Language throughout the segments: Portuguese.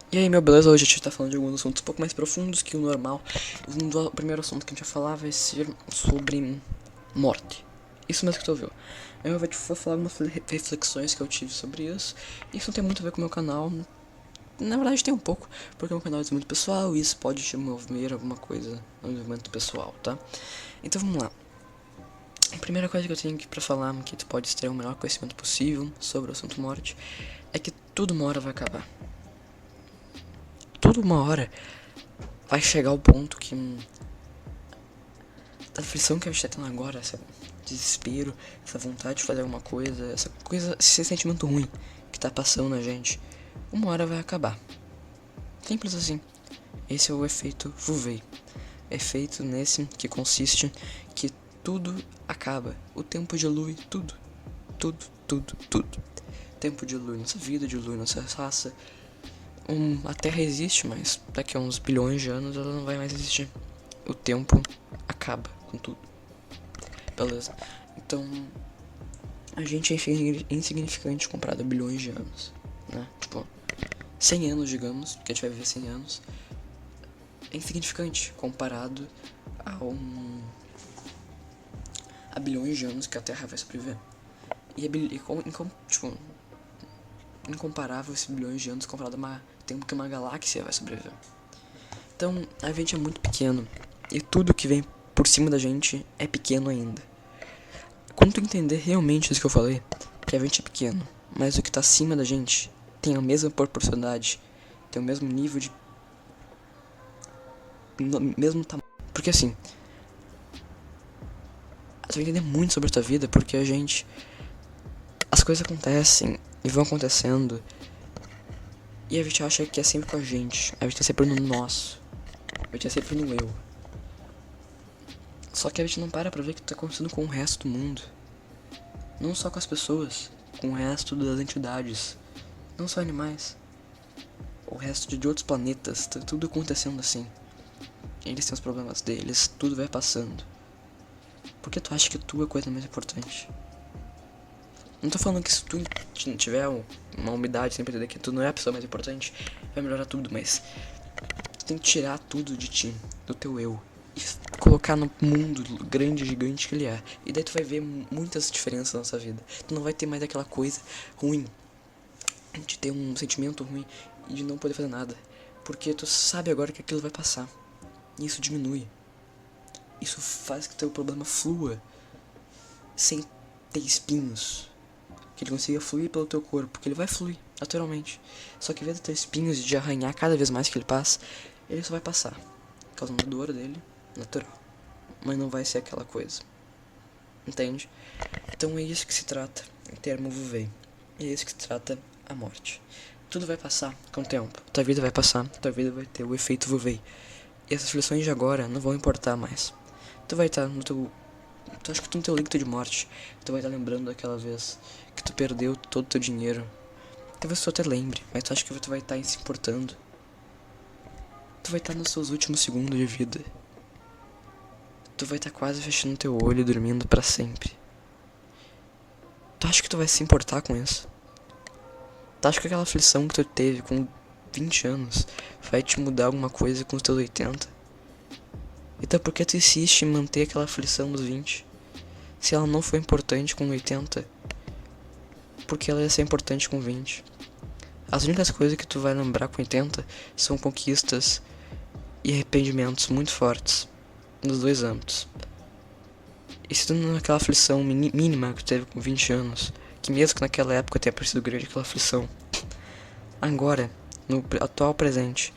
E aí, meu, beleza? Hoje a gente tá falando de alguns assuntos um pouco mais profundos que o normal. O primeiro assunto que a gente vai falar vai ser sobre morte. Isso mesmo que tu ouviu. Eu vou falar algumas reflexões que eu tive sobre isso. Isso não tem muito a ver com o meu canal. Na verdade tem um pouco, porque é um canal de desenvolvimento pessoal e isso pode te mover alguma coisa no desenvolvimento pessoal, tá? Então vamos lá. A primeira coisa que eu tenho aqui pra falar, que tu pode ter o melhor conhecimento possível sobre o assunto morte, é que tudo uma hora vai acabar. Tudo uma hora vai chegar ao ponto que a aflição que a gente tá tendo agora, esse desespero, essa vontade de fazer alguma coisa, essa coisa, esse sentimento ruim que tá passando na gente, uma hora vai acabar. Simples assim. Esse é o efeito Vuvei. Efeito nesse que consiste que tudo acaba. O tempo dilui tudo. Tudo, tudo, tudo. O tempo dilui nossa vida, dilui nossa raça. A Terra existe, mas daqui a uns bilhões de anos ela não vai mais existir. O tempo acaba com tudo. Beleza. Então, a gente é insignificante comparado a bilhões de anos, né? Tipo, 100 anos, digamos, que a gente vai viver 100 anos, é insignificante comparado a bilhões de anos que a Terra vai sobreviver. E é tipo, incomparável esses bilhões de anos comparado a tempo que uma galáxia vai sobreviver. Então, a gente é muito pequeno e tudo que vem por cima da gente é pequeno ainda. Quando tu entender realmente isso que eu falei, que a gente é pequeno, mas o que tá acima da gente tem a mesma proporcionalidade, tem o mesmo nível de. Mesmo tamanho. Porque assim, tu vai entender muito sobre a tua vida porque a gente. As coisas acontecem e vão acontecendo e a gente acha que é sempre com a gente tá sempre no nosso, a gente tá sempre no eu. Só que a gente não para ver que tá acontecendo com o resto do mundo. Não só com as pessoas, com o resto das entidades, não só animais, o resto de outros planetas, tá tudo acontecendo assim. Eles têm os problemas deles, tudo vai passando. Por que tu acha que tu é a coisa mais importante? Não tô falando que se tu tiver uma umidade sempre entender que tu não é a pessoa mais importante, vai melhorar tudo, mas tu tem que tirar tudo de ti, do teu eu, e colocar no mundo grande, gigante que ele é. E daí tu vai ver muitas diferenças na nossa vida. Tu não vai ter mais aquela coisa ruim de ter um sentimento ruim e de não poder fazer nada. Porque tu sabe agora que aquilo vai passar. E isso diminui. Isso faz que teu problema flua sem ter espinhos. Que ele consiga fluir pelo teu corpo. Que ele vai fluir, naturalmente. Só que ao invés de ter espinhos e de arranhar cada vez mais que ele passa, ele só vai passar. Causando dor dele, natural. Mas não vai ser aquela coisa. Entende? Então é isso que se trata em termo Vuvei. É isso que se trata a morte. Tudo vai passar com o tempo. Tua vida vai passar, tua vida vai ter o efeito Vuvei. E essas aflições de agora não vão importar mais. Tu vai estar no teu. Tu acha que tu no teu leito de morte, tu vai estar lembrando daquela vez que tu perdeu todo o teu dinheiro. Talvez tu até lembre, mas tu acha que tu vai estar se importando. Tu vai estar nos seus últimos segundos de vida. Tu vai estar quase fechando teu olho e dormindo pra sempre. Tu acha que tu vai se importar com isso? Tu acha que aquela aflição que tu teve com 20 anos vai te mudar alguma coisa com os teus 80? Então por que tu insiste em manter aquela aflição dos 20? Se ela não foi importante com 80, porque ela ia ser importante com 20? As únicas coisas que tu vai lembrar com 80 são conquistas e arrependimentos muito fortes, nos dois âmbitos. E se tu naquela aflição mínima que tu teve com 20 anos, que mesmo que naquela época tenha parecido grande aquela aflição, agora, no atual presente,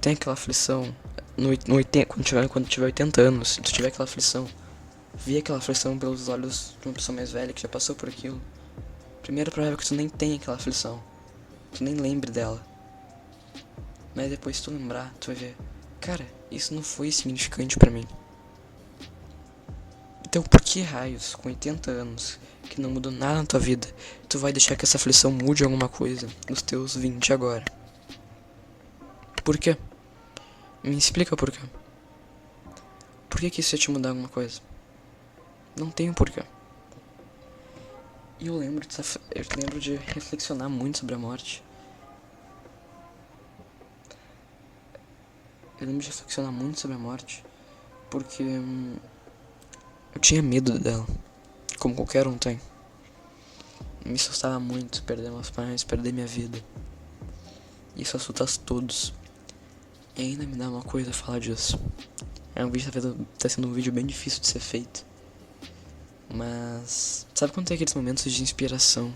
tem aquela aflição, no 80, quando tiver 80 anos, se tu tiver aquela aflição, vi aquela aflição pelos olhos de uma pessoa mais velha que já passou por aquilo. Primeiro, provável que tu nem tenha aquela aflição, tu nem lembre dela. Mas depois, se tu lembrar, tu vai ver, cara, isso não foi significante pra mim. Então, por que raios, com 80 anos, que não mudou nada na tua vida, tu vai deixar que essa aflição mude alguma coisa nos teus 20 agora? Por quê? Me explica por quê. Por que isso ia te mudar alguma coisa? Não tem um porquê. E eu lembro de reflexionar muito sobre a morte. Eu lembro de reflexionar muito sobre a morte, porque eu tinha medo dela, como qualquer um tem. Me assustava muito perder meus pais, perder minha vida. Isso assusta todos. E ainda me dá uma coisa falar disso. É um vídeo, tá sendo um vídeo bem difícil de ser feito. Mas sabe quando tem aqueles momentos de inspiração,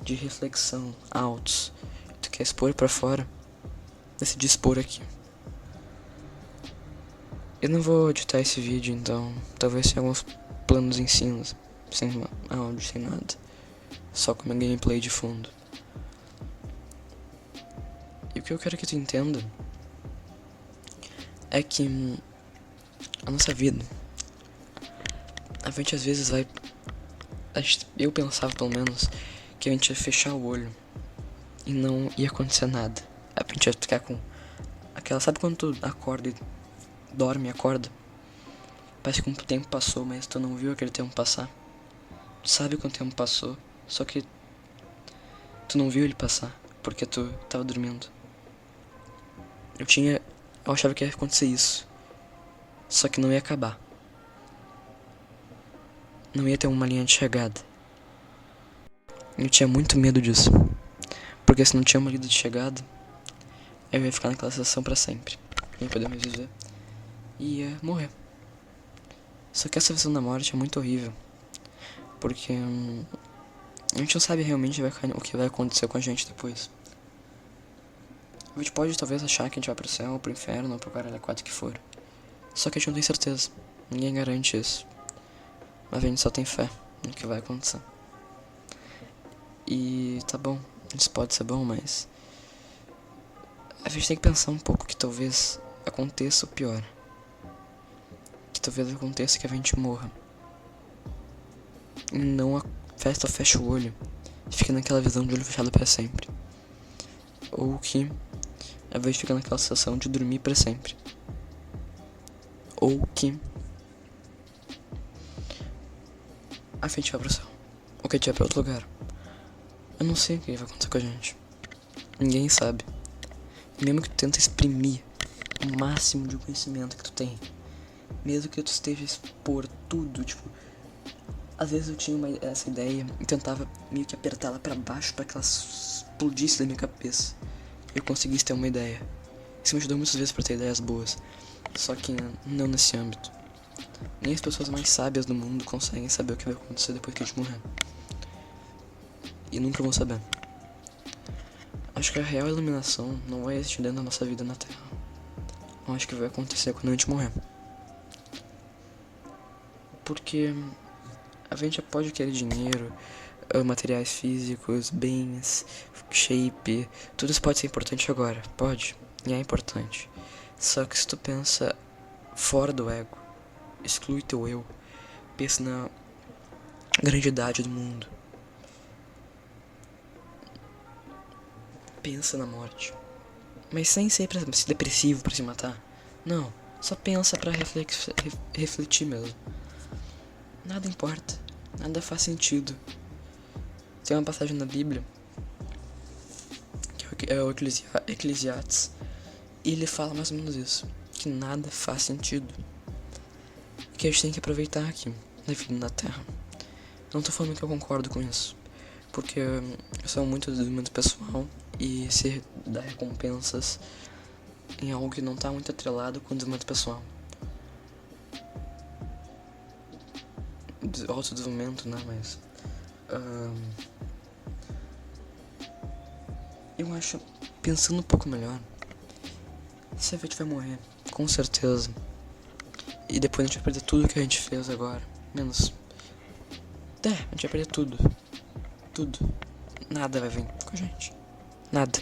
de reflexão altos, tu quer expor pra fora? Decidi expor aqui. Eu não vou editar esse vídeo, então talvez tenha alguns planos em cima, sem áudio, sem nada, só com minha gameplay de fundo. E o que eu quero que tu entenda é que a nossa vida, a gente às vezes vai, eu pensava pelo menos que a gente ia fechar o olho e não ia acontecer nada. A gente ia ficar com aquela, sabe quando tu acorda e dorme e acorda? Parece que um tempo passou, mas tu não viu aquele tempo passar. Tu sabe quanto tempo passou, só que tu não viu ele passar, porque tu tava dormindo. Eu achava que ia acontecer isso, só que não ia acabar. Não ia ter uma linha de chegada. Eu tinha muito medo disso, porque se não tinha uma linha de chegada, eu ia ficar naquela situação pra sempre. Não ia poder mais viver. E ia morrer. Só que essa visão da morte é muito horrível, porque a gente não sabe realmente o que vai acontecer com a gente depois. A gente pode talvez achar que a gente vai pro céu, ou pro inferno, ou pro caralho 4 que for. Só que a gente não tem certeza. Ninguém garante isso. Mas a gente só tem fé no que vai acontecer. E tá bom, isso pode ser bom, mas a gente tem que pensar um pouco que talvez aconteça o pior. Que talvez aconteça que a gente morra. E não a festa fecha o olho e fica naquela visão de olho fechado pra sempre. Ou que a vez fica naquela sensação de dormir pra sempre. Ou que a gente vai pro céu. Ou que a gente vai pra outro lugar. Eu não sei o que vai acontecer com a gente. Ninguém sabe. E mesmo que tu tenta exprimir o máximo de conhecimento que tu tem, mesmo que tu esteja a expor tudo, tipo, às vezes eu tinha essa ideia e tentava meio que apertar ela pra baixo pra que ela explodisse da minha cabeça. Eu conseguisse ter uma ideia. Isso me ajudou muitas vezes pra ter ideias boas. Só que não nesse âmbito. Nem as pessoas mais sábias do mundo conseguem saber o que vai acontecer depois que a gente morrer. E nunca vão saber. Acho que a real iluminação não vai existir dentro da nossa vida na Terra. Eu acho que vai acontecer quando a gente morrer. Porque a gente pode querer dinheiro, materiais físicos, bens, shape, tudo isso pode ser importante agora, pode, e é importante. Só que se tu pensa fora do ego, exclui teu eu, pensa na grandidade do mundo, pensa na morte, mas sem ser pra ser depressivo pra se matar, não, só pensa pra refletir mesmo. Nada importa, nada faz sentido. Tem uma passagem na Bíblia, que é o Eclesiastes, e ele fala mais ou menos isso, que nada faz sentido, que a gente tem que aproveitar aqui, na vida na Terra. Não tô falando que eu concordo com isso, porque eu sou muito do desenvolvimento pessoal e se dar recompensas em algo que não tá muito atrelado com o desenvolvimento pessoal. Autodesenvolvimento, né, mas eu acho, pensando um pouco melhor, se a gente vai morrer, com certeza, e depois a gente vai perder tudo que a gente fez agora, menos, a gente vai perder tudo, nada vai vir com a gente, nada,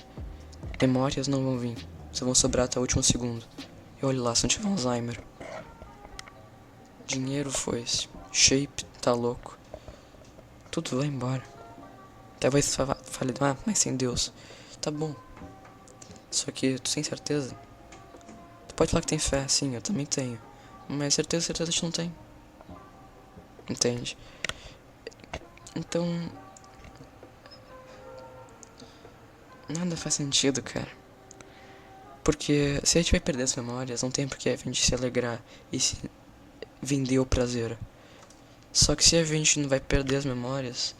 memórias não vão vir, só vão sobrar até o último segundo, e olha lá se não tiver Alzheimer. Dinheiro foi-se, shape tá louco, tudo vai embora. Talvez fale, mas sem Deus, tá bom. Só que tu tem certeza? Tu pode falar que tem fé, sim, eu também tenho. Mas certeza a gente não tem. Entende? Então, nada faz sentido, cara. Porque se a gente vai perder as memórias, não tem porque a gente se alegrar e se vender o prazer. Só que se a gente não vai perder as memórias,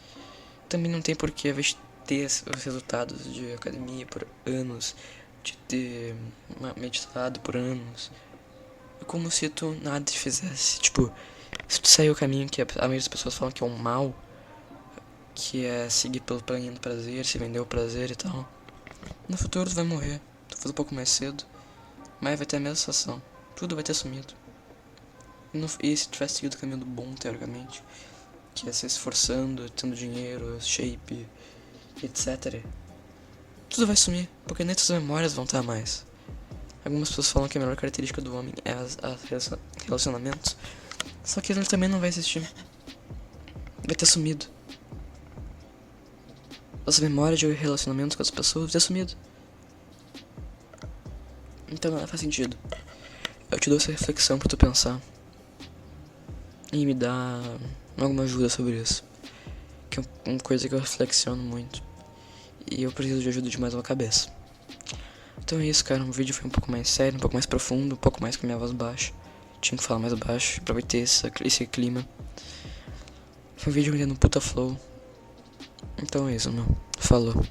também não tem porque a gente ter os resultados de academia por anos, de ter meditado por anos. É como se tu nada te fizesse. Tipo, se tu sair o caminho que a maioria das pessoas falam que é um mal, que é seguir pelo caminho do prazer, se vender o prazer e tal, no futuro tu vai morrer. Tu faz um pouco mais cedo, mas vai ter a mesma situação. Tudo vai ter sumido. E se tu tivesse seguido o caminho do bom, teoricamente, que é se esforçando, tendo dinheiro, shape, etc., tudo vai sumir, porque nem suas memórias vão estar mais. Algumas pessoas falam que a melhor característica do homem é relacionamentos, só que ele também não vai existir. Vai ter sumido. As memórias de relacionamentos com as pessoas vai ter sumido. Então nada faz sentido. Eu te dou essa reflexão pra tu pensar e me dar alguma ajuda sobre isso, que é uma coisa que eu reflexiono muito e eu preciso de ajuda de mais uma cabeça. Então é isso, cara. O vídeo foi um pouco mais sério, um pouco mais profundo, um pouco mais com a minha voz baixa. Tinha que falar mais baixo pra ter esse clima. Foi um vídeo que eu dei no puta flow. Então é isso, meu. Falou.